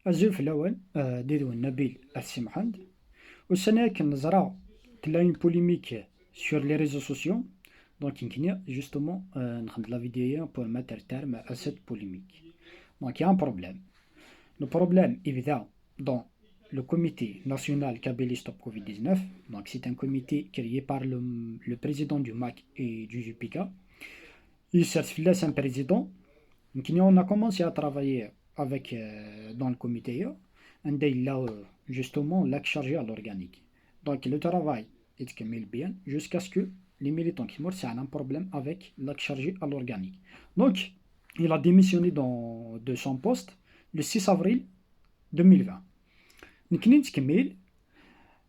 الزول الأول ديدو نبيل السمحند والسنة كنزرع تلا une polémique sur les réseaux sociaux donc يمكن justement نخدم la vidéo pour mettre terme à cette polémique. Donc il y a un problème. Le problème évident dans le comité national Kabylie Stop Covid-19, donc c'est un comité créé par le président du MAC et du JPK. Il cherche un président. Donc on a commencé à travailler avec dans le comité et il a justement la chargé à l'organique. Donc le travail est bien jusqu'à ce que les militants qui meurent, c'est un problème avec la chargé à l'organique. Donc il a démissionné de son poste le 6 avril 2020.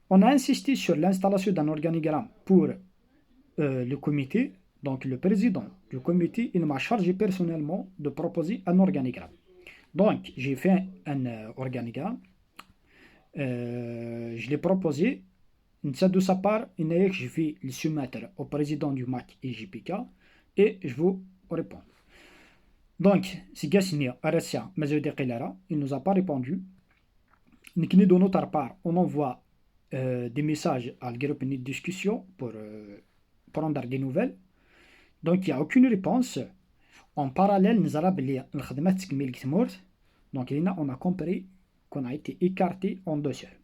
On a insisté sur l'installation d'un organigramme pour le comité. Donc le président du comité, il m'a chargé personnellement de proposer un organigramme. Donc j'ai fait un organigramme, je l'ai proposé. De sa part, je vais le soumettre au président du MAC et JPK et je vous réponds. Donc, si Gassini Arassia Mazoudi Qilara, il ne nous a pas répondu. De notre part, on envoie des messages à groupe de discussion pour prendre des nouvelles. Donc, il n'y a aucune réponse. En parallèle, nous avons donc, on a compris qu'on a été écarté en 2 heures.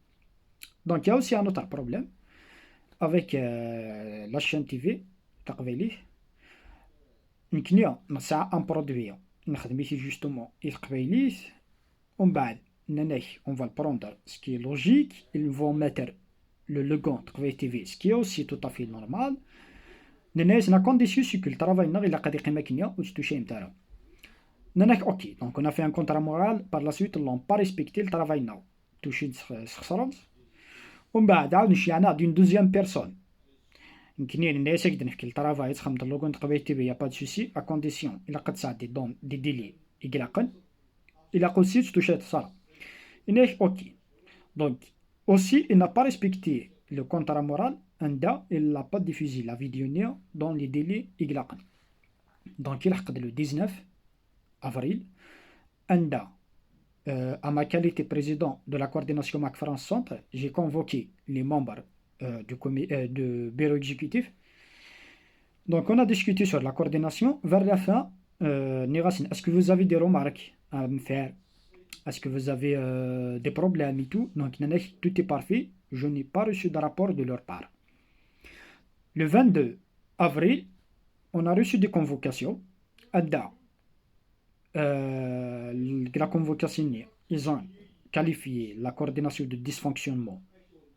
Donc, il y a aussi un autre problème avec la chaîne TV, Taqveli. Nous avons un produit, nous avons justement Taqveli. On va le prendre, ce qui est logique. Ils vont mettre le logo Taqveli TV, ce qui est aussi tout à fait normal. La condition, c'est que le travail n'est pas ok. Donc, on a fait un contrat moral. Par la suite, ils n'ont pas respecté le travail. Touché ومن بعد عاود نشيعنا d'une deuxième personne. يمكن الناس يقدر نحكي الطرافاي تخمم اللوغون تقبل تي بي با دو سوسي ا كونديسيون الا قد ساعد دي ديلي يقلقن الا قلسيت توشات صرا إنك اوكي. Donc aussi il n'a pas respecté le contrat moral عندها il n'a pas diffusé la vidéo dans les délais يقلقن. Donc il a le 19 avril عندها à ma qualité président de la coordination MAC France Centre, j'ai convoqué les membres du bureau exécutif. Donc, on a discuté sur la coordination. Vers la fin, est-ce que vous avez des remarques à me faire? Est-ce que vous avez des problèmes et tout? Donc, tout est parfait. Je n'ai pas reçu de rapport de leur part. Le 22 avril, on a reçu des convocations. La convocation, ils ont qualifié la coordination de dysfonctionnement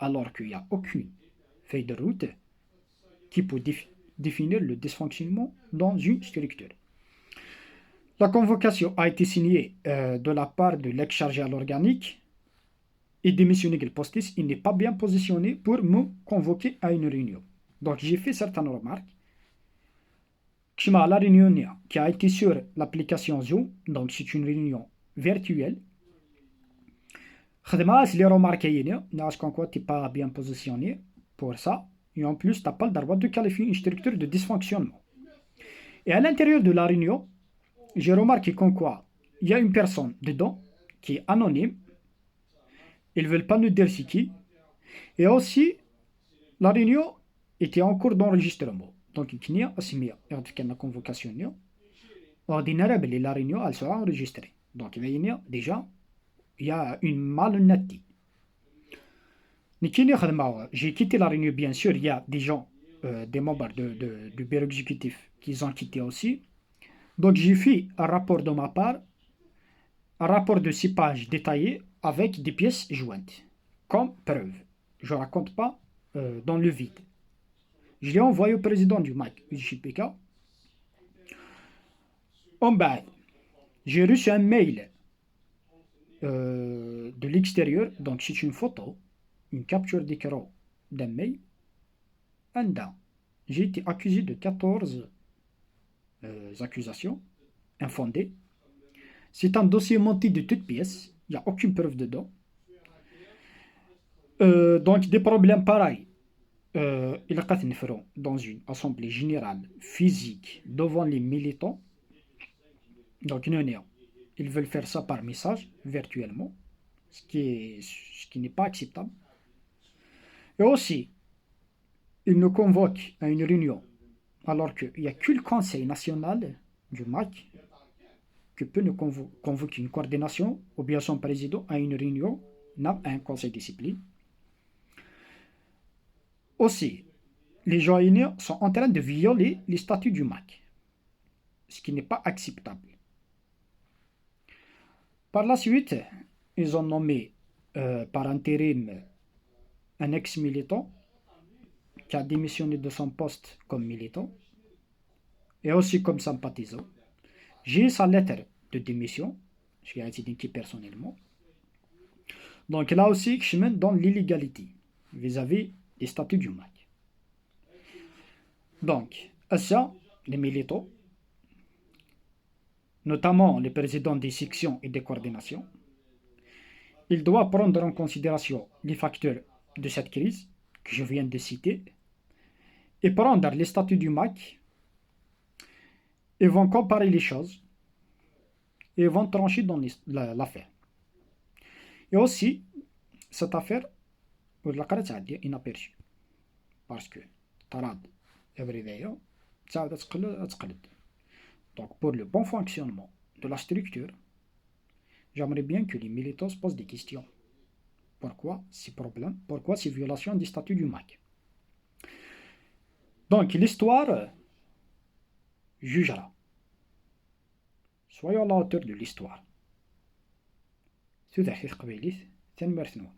alors qu'il n'y a aucune feuille de route qui peut définir le dysfonctionnement dans une structure. La convocation a été signée de la part de l'ex-chargé à l'organique et démissionné le postis. Il n'est pas bien positionné pour me convoquer à une réunion. Donc j'ai fait certaines remarques. La réunion qui a été sur l'application Zoom, donc c'est une réunion virtuelle. Les remarques qu'en quoi tu n'es pas bien positionné pour ça. Et en plus, tu n'as pas le droit de qualifier une structure de dysfonctionnement. Et à l'intérieur de la réunion, j'ai remarqué qu'en quoi il y a une personne dedans qui est anonyme. Ils ne veulent pas nous dire c'est qui. Et aussi, la réunion était en cours d'enregistrement. Donc, il y a une convocation. Ordinaire, la réunion, elle sera enregistrée. Donc, déjà, il y a une malhonnêteté. J'ai quitté la réunion, bien sûr. Il y a des gens, des membres du bureau exécutif qui ont quitté aussi. Donc, j'ai fait un rapport de ma part, un rapport de 6 pages détaillé avec des pièces jointes. Comme preuve. Je ne raconte pas dans le vide. Je l'ai envoyé au président du MAC, JPK. En bas, j'ai reçu un mail de l'extérieur. Donc, c'est une photo, une capture d'écran d'un mail. J'ai été accusé de 14 accusations infondées. C'est un dossier monté de toutes pièces. Il n'y a aucune preuve dedans. Donc, des problèmes pareils. Il a dans une assemblée générale physique devant les militants. Donc, ils veulent faire ça par message, virtuellement. ce qui n'est pas acceptable. Et aussi, il nous convoque à une réunion, alors qu'il n'y a que le Conseil national du MAC qui peut nous convoquer une coordination, ou bien son président à une réunion, à un conseil de discipline. Aussi, les journaux sont en train de violer les statuts du MAC, ce qui n'est pas acceptable. Par la suite, ils ont nommé par intérim un ex-militant qui a démissionné de son poste comme militant et aussi comme sympathisant. J'ai sa lettre de démission, je l'ai identifié personnellement. Donc là aussi, je mène dans l'illégalité vis-à-vis des statuts du MAC. Donc, ça, les militants, notamment les présidents des sections et des coordinations, ils doivent prendre en considération les facteurs de cette crise que je viens de citer et prendre les statuts du MAC et vont comparer les choses et vont trancher dans l'affaire. Et aussi, cette affaire, la قرات تعدي inaperçue parce que طراد every day تعاود تقلد. Donc pour le bon fonctionnement de la structure, j'aimerais bien que les militants se posent des questions. Pourquoi ces problèmes? Pourquoi ces violations des statuts du MAC? Donc l'histoire jugera. Soyons à la hauteur de l'histoire. سو تحقيق قبيليت تنمرتنون